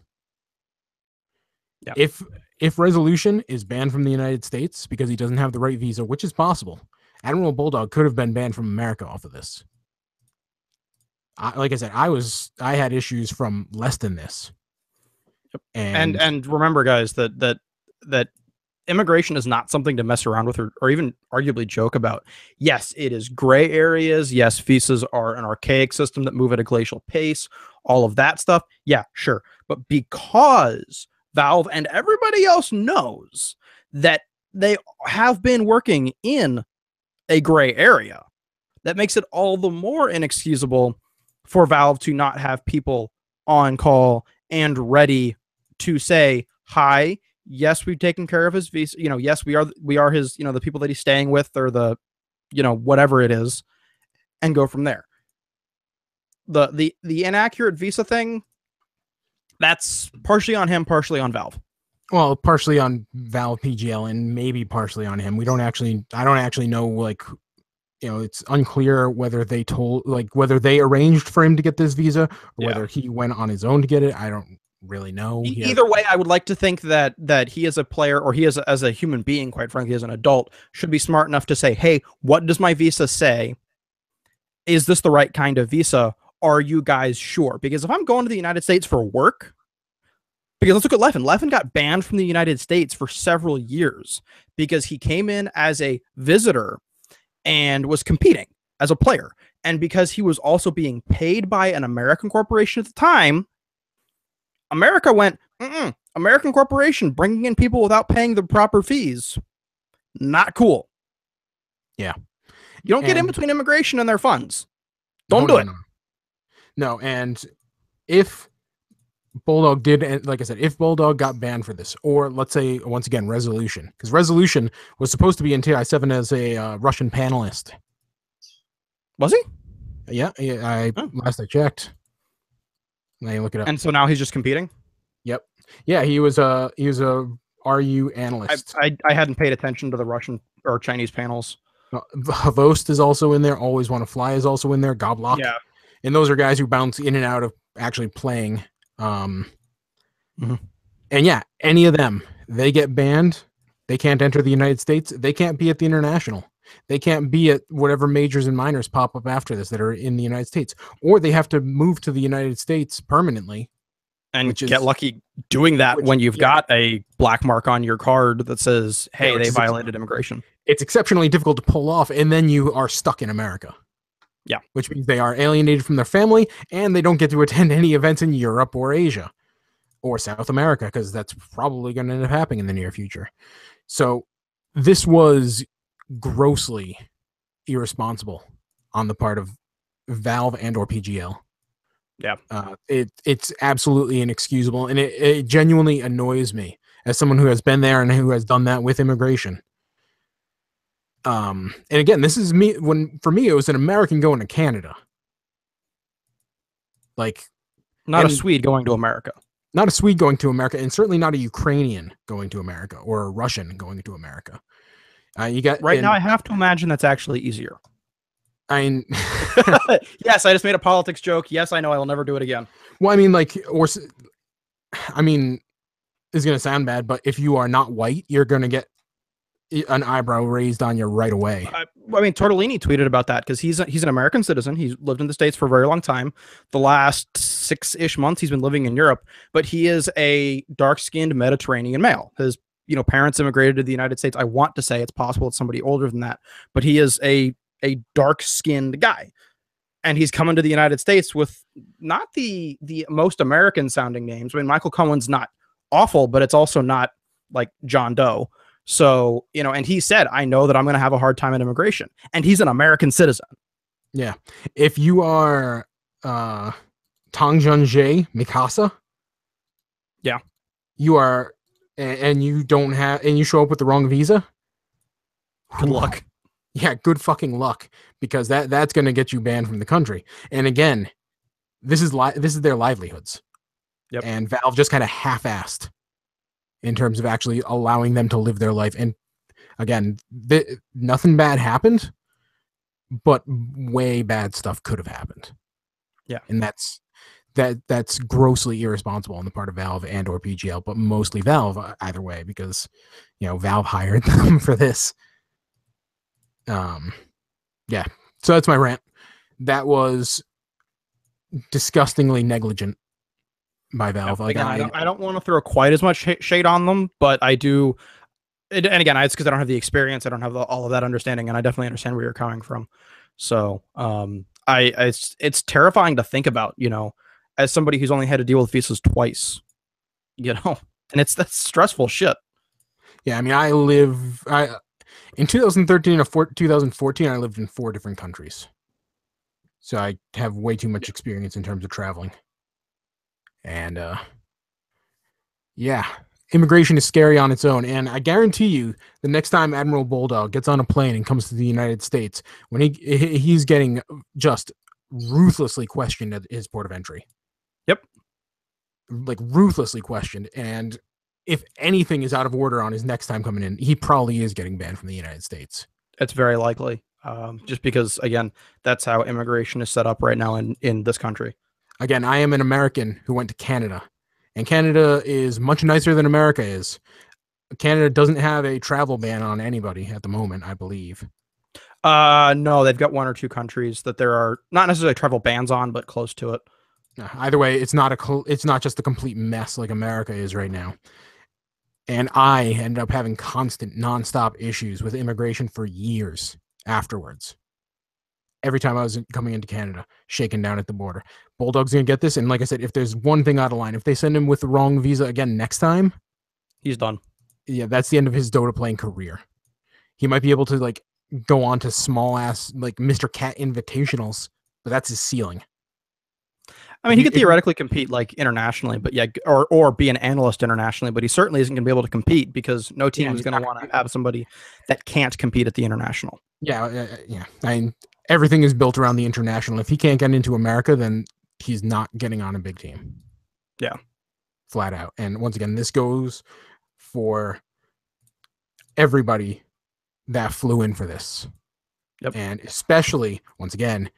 Speaker 1: Yep. If Resolution is banned from the United States because he doesn't have the right visa, which is possible, Admiral Bulldog could have been banned from America off of this. Like I said, I had issues from less than this.
Speaker 2: Yep. And remember, guys, that immigration is not something to mess around with or even arguably joke about. Yes, it is gray areas. Yes, visas are an archaic system that move at a glacial pace. All of that stuff. Yeah, sure. But because Valve and everybody else knows that they have been working in a gray area, that makes it all the more inexcusable for Valve to not have people on call and ready to say, hi, yes, we've taken care of his visa. Yes, we are his, the people that he's staying with, or the, whatever it is, and go from there. The inaccurate visa thing, that's partially on him, partially on Valve.
Speaker 1: Well, partially on Valve PGL and maybe partially on him. I don't actually know, it's unclear whether whether they arranged for him to get this visa or whether he went on his own to get it. I don't really know.
Speaker 2: Either way, I would like to think that he as a player, or he as a human being, quite frankly, as an adult, should be smart enough to say, hey, what does my visa say? Is this the right kind of visa? Are you guys sure? Because if I'm going to the United States for work, because let's look at Leffen. Leffen got banned from the United States for several years because he came in as a visitor and was competing as a player. And because he was also being paid by an American corporation at the time, America went, American corporation bringing in people without paying the proper fees. Not cool.
Speaker 1: Yeah.
Speaker 2: You don't get in between immigration and their funds. Don't do it.
Speaker 1: No, and if Bulldog did, like I said, if Bulldog got banned for this, or let's say, once again, Resolution, because Resolution was supposed to be in TI7 as a Russian panelist.
Speaker 2: Was he?
Speaker 1: Yeah, last I checked. Now you look it up.
Speaker 2: And so now he's just competing?
Speaker 1: Yep. Yeah, he was a RU analyst.
Speaker 2: I hadn't paid attention to the Russian or Chinese panels.
Speaker 1: Havost is also in there. Always Want to Fly is also in there. Goblock. Yeah. And those are guys who bounce in and out of actually playing. And yeah, any of them, they get banned. They can't enter the United States. They can't be at the international. They can't be at whatever majors and minors pop up after this that are in the United States, or they have to move to the United States permanently.
Speaker 2: And get lucky doing that when you've got a black mark on your card that says, hey, they violated immigration.
Speaker 1: It's exceptionally difficult to pull off, and then you are stuck in America.
Speaker 2: Yeah.
Speaker 1: Which means they are alienated from their family, and they don't get to attend any events in Europe or Asia or South America, because that's probably going to end up happening in the near future. So this was grossly irresponsible on the part of Valve and or PGL.
Speaker 2: Yeah.
Speaker 1: It's absolutely inexcusable, and it genuinely annoys me as someone who has been there and who has done that with immigration. And again, this is me for me, it was an American going to Canada.
Speaker 2: Not a Swede going to America.
Speaker 1: Not a Swede going to America, and certainly not a Ukrainian going to America or a Russian going to America.
Speaker 2: Now I have to imagine that's actually easier.
Speaker 1: Yes,
Speaker 2: I just made a politics joke. Yes, I know I will never do it again.
Speaker 1: Well, it's going to sound bad, but if you are not white, you're going to get an eyebrow raised on you right away.
Speaker 2: Tortellini tweeted about that because he's an American citizen. He's lived in the States for a very long time. The last 6-ish months he's been living in Europe, but he is a dark-skinned Mediterranean male. His parents immigrated to the United States. I want to say it's possible it's somebody older than that, but he is a dark-skinned guy. And he's coming to the United States with not the most American sounding names. Michael Cohen's not awful, but it's also not like John Doe. So, and he said, I know that I'm going to have a hard time at immigration. And he's an American citizen.
Speaker 1: Yeah. If you are Tangjeonjae Mikasa.
Speaker 2: Yeah.
Speaker 1: You are, and you don't have, and you show up with the wrong visa.
Speaker 2: Good luck.
Speaker 1: Yeah, good fucking luck, because that's going to get you banned from the country. And again, this is their livelihoods.
Speaker 2: Yep.
Speaker 1: And Valve just kind of half-assed in terms of actually allowing them to live their life. And again, nothing bad happened, but way bad stuff could have happened.
Speaker 2: Yeah.
Speaker 1: And that's grossly irresponsible on the part of Valve and or PGL, but mostly Valve either way, because Valve hired them for this. Yeah. So that's my rant. That was disgustingly negligent by Valve.
Speaker 2: Like, again, I don't want to throw quite as much shade on them, but I do. And again, it's because I don't have the experience. I don't have all of that understanding, and I definitely understand where you're coming from. So, it's terrifying to think about, as somebody who's only had to deal with visas twice, and that's stressful shit.
Speaker 1: Yeah, I mean, in 2013 or 2014, I lived in 4 different countries. So I have way too much experience in terms of traveling. And yeah, immigration is scary on its own. And I guarantee you, the next time Admiral Bulldog gets on a plane and comes to the United States, when he's getting just ruthlessly questioned at his port of entry.
Speaker 2: Yep.
Speaker 1: Like ruthlessly questioned. And if anything is out of order on his next time coming in, he probably is getting banned from the United States.
Speaker 2: It's very likely. Just because, again, that's how immigration is set up right now in this country.
Speaker 1: Again, I am an American who went to Canada, and Canada is much nicer than America is. Canada doesn't have a travel ban on anybody at the moment, I believe.
Speaker 2: No, they've got 1 or 2 countries that there are not necessarily travel bans on, but close to it.
Speaker 1: Either way, it's not just a complete mess like America is right now. And I ended up having constant, nonstop issues with immigration for years afterwards. Every time I was coming into Canada, shaken down at the border. Bulldog's going to get this. And like I said, if there's one thing out of line, if they send him with the wrong visa again next time,
Speaker 2: he's done.
Speaker 1: Yeah, that's the end of his Dota playing career. He might be able to go on to small ass Mr. Cat invitationals, but that's his ceiling.
Speaker 2: I mean, he could theoretically compete internationally, but yeah, or be an analyst internationally, but he certainly isn't going to be able to compete because no team is going to want to have somebody that can't compete at the international.
Speaker 1: Yeah. I mean, everything is built around the international. If he can't get into America, then he's not getting on a big team.
Speaker 2: Yeah.
Speaker 1: Flat out. And once again, this goes for everybody that flew in for this.
Speaker 2: Yep.
Speaker 1: And especially, once again,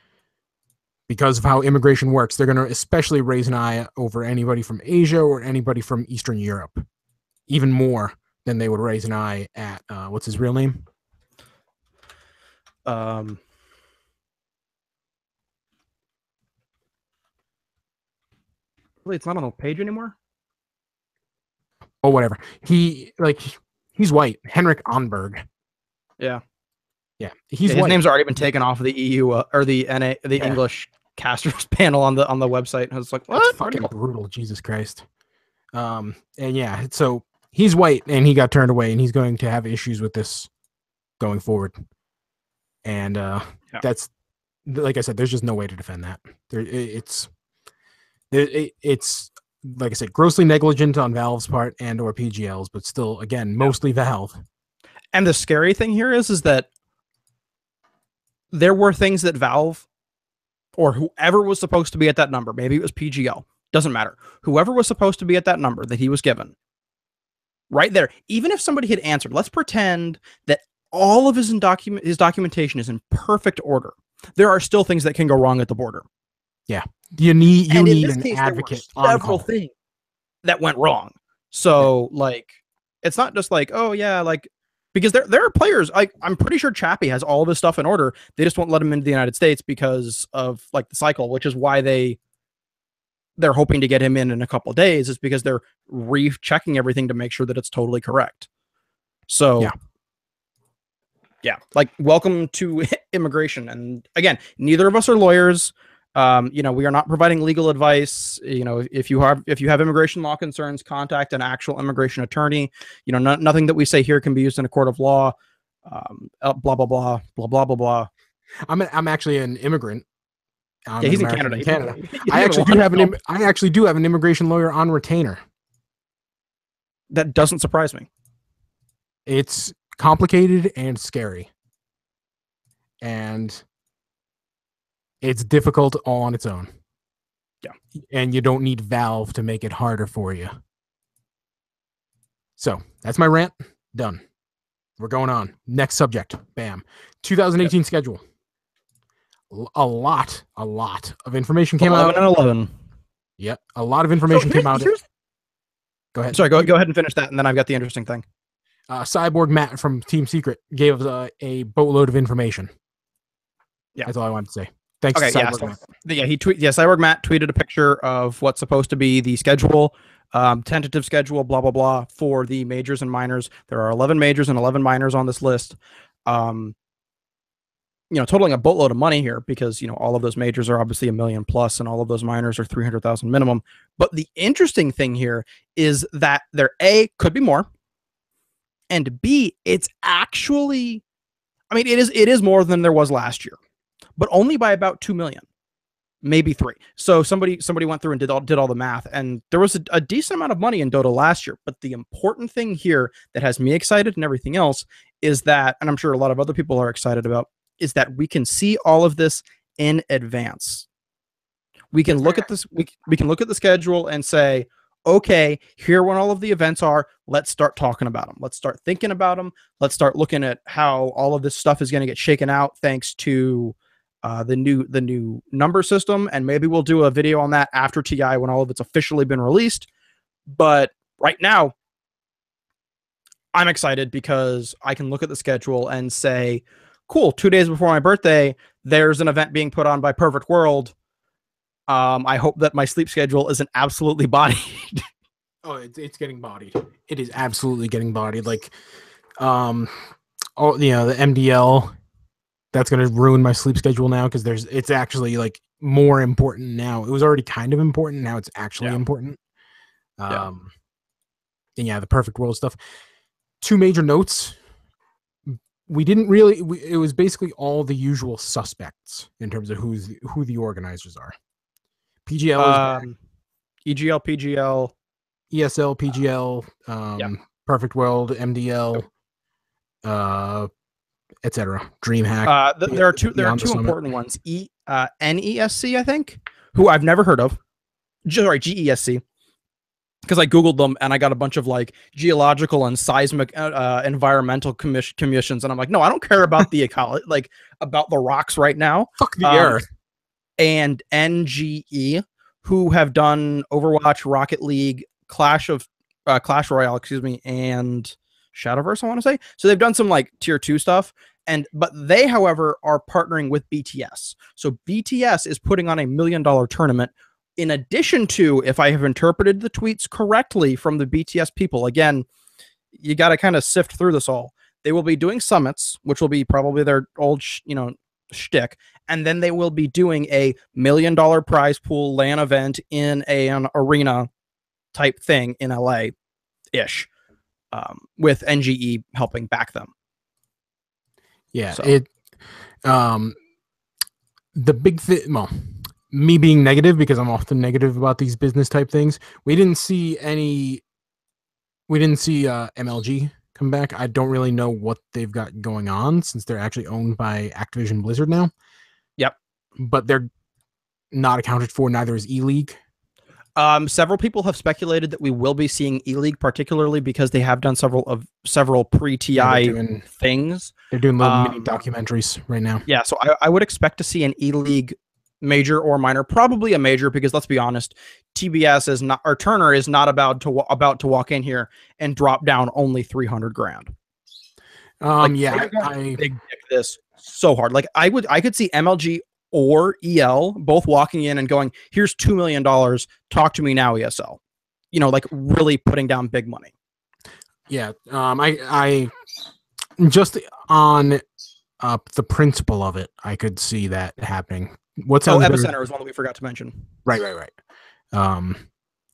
Speaker 1: because of how immigration works, they're going to especially raise an eye over anybody from Asia or anybody from Eastern Europe, even more than they would raise an eye at, what's his real name?
Speaker 2: Wait, it's not on the page anymore?
Speaker 1: Oh, whatever. He's white. Henrik Onberg.
Speaker 2: Yeah.
Speaker 1: Yeah.
Speaker 2: His name's already been taken off of the EU or the English casters panel on the website. I was like, what?
Speaker 1: That's fucking brutal. Jesus Christ. And yeah, so he's white and he got turned away and he's going to have issues with this going forward. And that's, like I said, there's just no way to defend that. It's like I said, grossly negligent on Valve's part and or PGL's, but still, again, mostly Valve.
Speaker 2: And the scary thing here is that there were things that Valve or whoever was supposed to be at that number, maybe it was PGL, doesn't matter. Whoever was supposed to be at that number that he was given, right there, even if somebody had answered, let's pretend that all of his documentation is in perfect order. There are still things that can go wrong at the border.
Speaker 1: Yeah. You need an advocate on
Speaker 2: several things that went wrong. So it's not just oh yeah, because there are players, I'm pretty sure Chappie has all of his stuff in order. They just won't let him into the United States because of the cycle, which is why they're hoping to get him in a couple of days, is because they're rechecking everything to make sure that it's totally correct. So yeah, welcome to immigration. And again, neither of us are lawyers. We are not providing legal advice. If you have immigration law concerns, contact an actual immigration attorney. Nothing that we say here can be used in a court of law. Blah blah blah blah blah blah blah.
Speaker 1: I'm actually an immigrant, I'm
Speaker 2: Yeah, he's in
Speaker 1: American
Speaker 2: Canada.
Speaker 1: I actually do have an immigration lawyer on retainer.
Speaker 2: That doesn't surprise me.
Speaker 1: It's complicated and scary. And it's difficult all on its own.
Speaker 2: Yeah.
Speaker 1: And you don't need Valve to make it harder for you. So that's my rant. Done. We're going on. Next subject. Bam. 2018 schedule. A lot of information came
Speaker 2: 11
Speaker 1: out.
Speaker 2: and 11.
Speaker 1: Yep. A lot of information came out. Go ahead.
Speaker 2: Sorry, go ahead and finish that, and then I've got the interesting thing.
Speaker 1: Cyborg Matt from Team Secret gave us a boatload of information.
Speaker 2: Yeah.
Speaker 1: That's all I wanted to say. Thanks,
Speaker 2: okay,
Speaker 1: Cyborg
Speaker 2: Matt.
Speaker 1: Matt.
Speaker 2: Cyborg Matt tweeted a picture of what's supposed to be the schedule, tentative schedule, blah, blah, blah, for the majors and minors. There are 11 majors and 11 minors on this list. Totaling a boatload of money here because, all of those majors are obviously $1 million plus and all of those minors are 300,000 minimum. But the interesting thing here is that there, A, could be more, and B, it's actually, it is more than there was last year, but only by about 2 million, maybe 3. So somebody went through and did all the math, and there was a decent amount of money in Dota last year. But the important thing here that has me excited and everything else is that, and I'm sure a lot of other people are excited about, is that we can see all of this in advance. We can look at this. We can look at the schedule and say, okay, here when all of the events are, let's start talking about them. Let's start thinking about them. Let's start looking at how all of this stuff is going to get shaken out thanks to the new number system. And maybe we'll do a video on that after TI when all of it's officially been released. But right now, I'm excited because I can look at the schedule and say, cool, 2 days before my birthday, there's an event being put on by Perfect World. I hope that my sleep schedule isn't absolutely bodied.
Speaker 1: Oh, it's getting bodied. It is absolutely getting bodied. Like, the MDL, that's going to ruin my sleep schedule now because it's actually like more important now. It was already kind of important. Now it's actually important. And the Perfect World stuff. 2 major notes. We didn't really. It was basically all the usual suspects in terms of who the organizers are. PGL,
Speaker 2: EGL, PGL,
Speaker 1: ESL, PGL, Perfect World, MDL, etc. DreamHack.
Speaker 2: There are two important ones. NESC, I think, who I've never heard of. Sorry, GESC. Because I Googled them and I got a bunch of like geological and seismic environmental commissions. And I'm like, no, I don't care about the ecology, like about the rocks right now.
Speaker 1: Fuck the earth.
Speaker 2: And NGE, who have done Overwatch, Rocket League, Clash Royale, and Shadowverse, I want to say. So they've done some like tier 2 stuff. But they, however, are partnering with BTS. So BTS is putting on $1 million tournament. In addition to, if I have interpreted the tweets correctly from the BTS people, again, you got to kind of sift through this all. They will be doing summits, which will be probably their old, shtick. And then they will be doing a $1 million prize pool LAN event in an arena type thing in LA-ish, with NGE helping back them.
Speaker 1: Yeah, so. The big thing, well, me being negative because I'm often negative about these business type things. We didn't see MLG come back. I don't really know what they've got going on since they're actually owned by Activision Blizzard now.
Speaker 2: Yep.
Speaker 1: But they're not accounted for. Neither is E-League.
Speaker 2: Several people have speculated that we will be seeing E-League, particularly because they have done several pre-TI things.
Speaker 1: They're doing little mini documentaries right now.
Speaker 2: Yeah, so I would expect to see an E-League major or minor, probably a major, because let's be honest, TBS is not, or Turner is not about to walk in here and drop down only 300 grand.
Speaker 1: I
Speaker 2: big this so hard. Like I could see MLG or EL both walking in and going, here's $2 million, talk to me now, ESL. Like really putting down big money.
Speaker 1: Yeah. I just on the principle of it, I could see that happening.
Speaker 2: Epicenter is one that we forgot to mention.
Speaker 1: Right.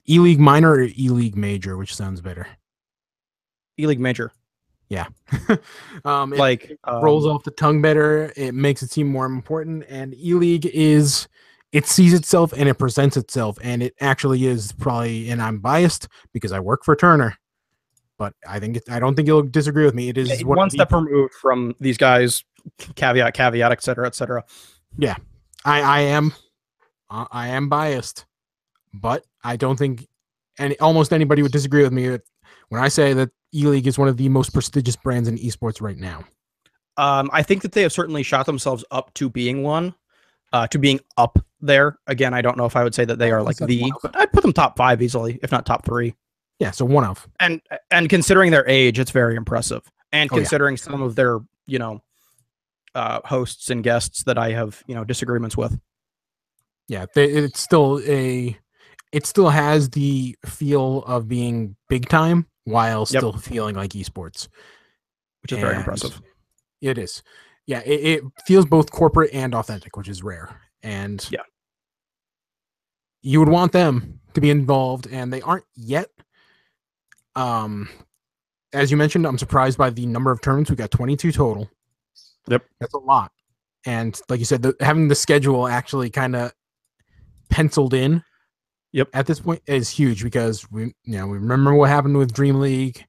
Speaker 1: E-League minor or E-League major, which sounds better?
Speaker 2: E-League major.
Speaker 1: Yeah. It rolls off the tongue better. It makes it seem more important. And E-League is it sees itself and it presents itself, and it actually is probably, and I'm biased because I work for Turner, but I don't think you'll disagree with me. It is
Speaker 2: one step removed from these guys, caveat, et cetera, et cetera.
Speaker 1: Yeah, I am biased, but I don't think almost anybody would disagree with me when I say that E-League is one of the most prestigious brands in esports right now.
Speaker 2: I think that they have certainly shot themselves up to being one, to being up there. Again, I don't know if I would say that they are like but I'd put them top 5 easily, if not top 3.
Speaker 1: Yeah, so one of.
Speaker 2: And considering their age, it's very impressive. And considering some of their, hosts and guests that I have, disagreements with.
Speaker 1: Yeah, it still has the feel of being big time while still feeling like esports,
Speaker 2: which is very impressive.
Speaker 1: It is. Yeah, it feels both corporate and authentic, which is rare. And you would want them to be involved, and they aren't yet. As you mentioned, I'm surprised by the number of tournaments. We got 22 total.
Speaker 2: Yep,
Speaker 1: that's a lot. And like you said, having the schedule actually kind of penciled in.
Speaker 2: Yep,
Speaker 1: at this point is huge because we remember what happened with Dream League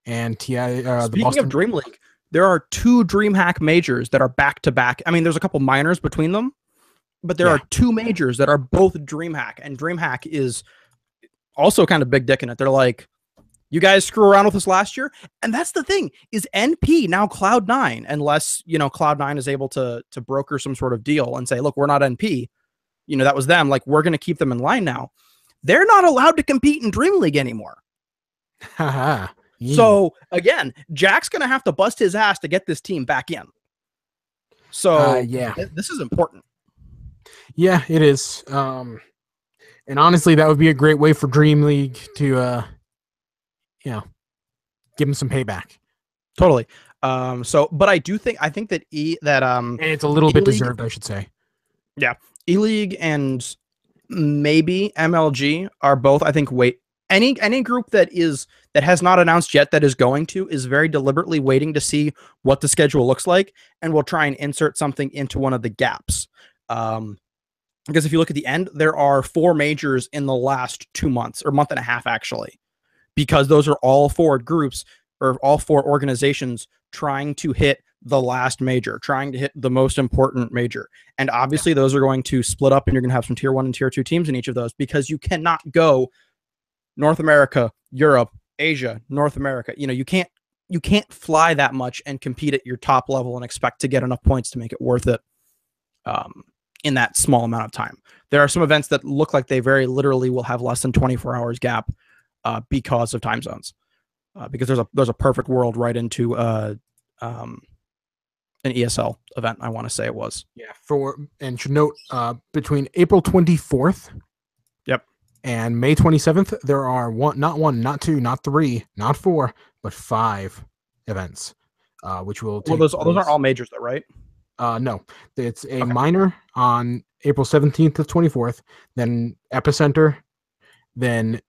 Speaker 1: and TI.
Speaker 2: Speaking of Dream League, there are 2 DreamHack majors that are back to back. I mean, there's a couple minors between them, but there are 2 majors that are both DreamHack, and DreamHack is also kind of big dick in it. They're like, you guys screw around with us last year, and that's the thing is NP now Cloud9, unless Cloud9 is able to broker some sort of deal and say, look, we're not NP. That was them. Like, we're going to keep them in line now. They're not allowed to compete in Dream League anymore. So again, Jack's going to have to bust his ass to get this team back in. So this is important.
Speaker 1: Yeah, it is. And honestly, that would be a great way for Dream League to, give him some payback.
Speaker 2: Totally. But I think that and
Speaker 1: it's a little bit deserved, I should say.
Speaker 2: Yeah. E-League and maybe MLG are both, I think, any group that has not announced yet that is going to is very deliberately waiting to see what the schedule looks like, and will try and insert something into one of the gaps. Because if you look at the end, there are 4 majors in the last 2 months, or month and a half actually, because those are all 4 groups or all 4 organizations trying to hit the last major, trying to hit the most important major. And obviously those are going to split up, and you're going to have some tier 1 and tier 2 teams in each of those, because you cannot go North America, Europe, Asia, North America. You can't fly that much and compete at your top level and expect to get enough points to make it worth it in that small amount of time. There are some events that look like they very literally will have less than 24 hours gap because of time zones. Because there's a perfect world right into an ESL event, I want to say it was.
Speaker 1: Yeah, and should note, between April 24th and May 27th, there are not 1, not 2, not 3, not 4, but 5 events, which will take
Speaker 2: those aren't all majors though, right?
Speaker 1: No, it's a minor on April 17th to 24th, then Epicenter, then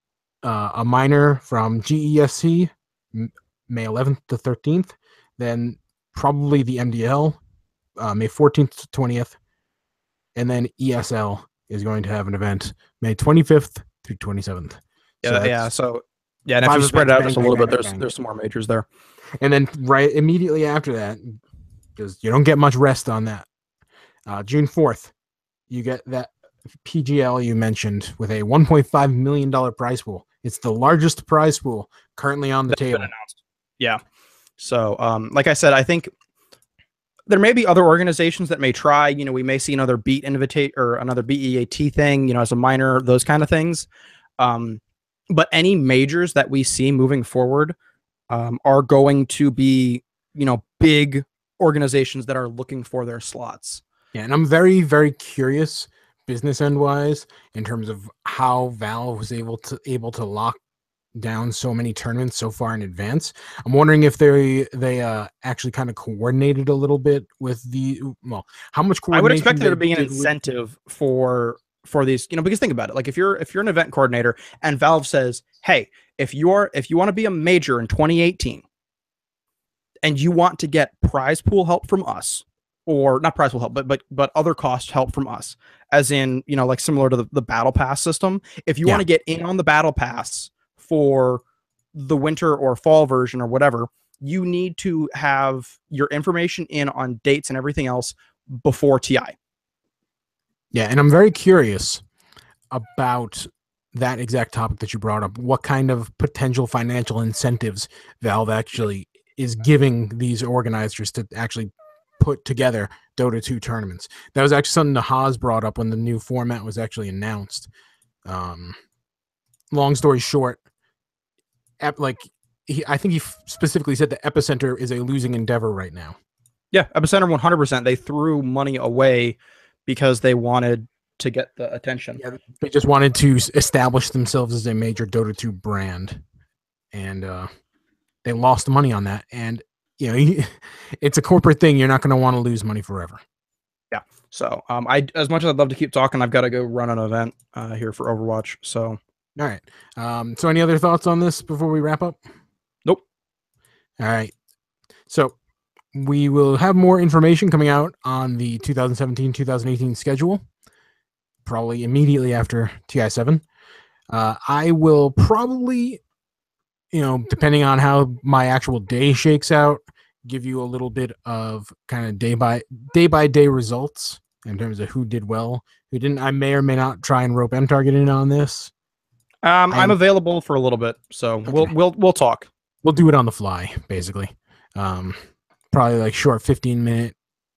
Speaker 1: a minor from GESC, May 11th to 13th, then probably the MDL, May 14th to 20th, and then ESL is going to have an event May 25th through 27th.
Speaker 2: So and if you spread it out just a little bit, there's some more majors there.
Speaker 1: And then right immediately after that, because you don't get much rest on that, June 4th, you get that PGL you mentioned with a $1.5 million prize pool. It's the largest prize pool currently on the table.
Speaker 2: Yeah. So, like I said, I think there may be other organizations that may try. We may see another Beat Invitate or another BEAT thing, as a minor, those kind of things. But any majors that we see moving forward are going to be, big organizations that are looking for their slots.
Speaker 1: Yeah, and I'm very, very curious, business end wise, in terms of how Valve was able to lock down so many tournaments so far in advance. I'm wondering if they actually kind of coordinated a little bit with how much coordination.
Speaker 2: I would expect there to be an incentive for these, because think about it. Like if you're an event coordinator and Valve says, hey, if you want to be a major in 2018 and you want to get prize pool help from us, or not prize will help, but other costs help from us, as in, you know, like similar to the battle pass system. If you want to get in on the battle pass for the winter or fall version or whatever, you need to have your information in on dates and everything else before TI.
Speaker 1: Yeah, and I'm very curious about that exact topic that you brought up. What kind of potential financial incentives Valve actually is giving these organizers to actually put together Dota 2 tournaments? That was actually something the Haas brought up when the new format was actually announced. Long story short, I think he specifically said the Epicenter is a losing endeavor right now.
Speaker 2: Yeah, Epicenter 100%. They threw money away because they wanted to get the attention.
Speaker 1: Yeah, they just wanted to establish themselves as a major Dota 2 brand, and they lost money on that. And you know, it's a corporate thing. You're not going to want to lose money forever.
Speaker 2: Yeah. So, as much as I'd love to keep talking, I've got to go run an event here for Overwatch. So,
Speaker 1: all right. So, any other thoughts on this before we wrap up?
Speaker 2: Nope.
Speaker 1: All right. So, we will have more information coming out on the 2017-2018 schedule, probably immediately after TI7. I will probably, you know, depending on how my actual day shakes out, give you a little bit of kind of day by day results in terms of who did well, who didn't. I may or may not try and rope MTarget in on this.
Speaker 2: I'm available for a little bit, so okay. we'll talk.
Speaker 1: We'll do it on the fly, basically. Probably like short 15-minute.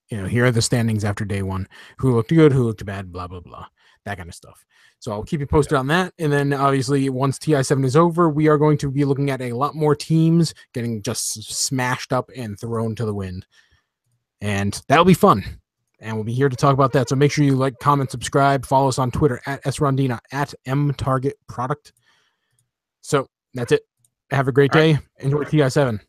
Speaker 1: You know, here are the standings after day one. Who looked good, who looked bad, blah blah blah, that kind of stuff. So I'll keep you posted on that. And then obviously once TI7 is over, we are going to be looking at a lot more teams getting just smashed up and thrown to the wind. And that'll be fun. And we'll be here to talk about that. So make sure you like, comment, subscribe, follow us on Twitter at Rondina, at MTarget Product. So that's it. Have a great day. Enjoy TI7.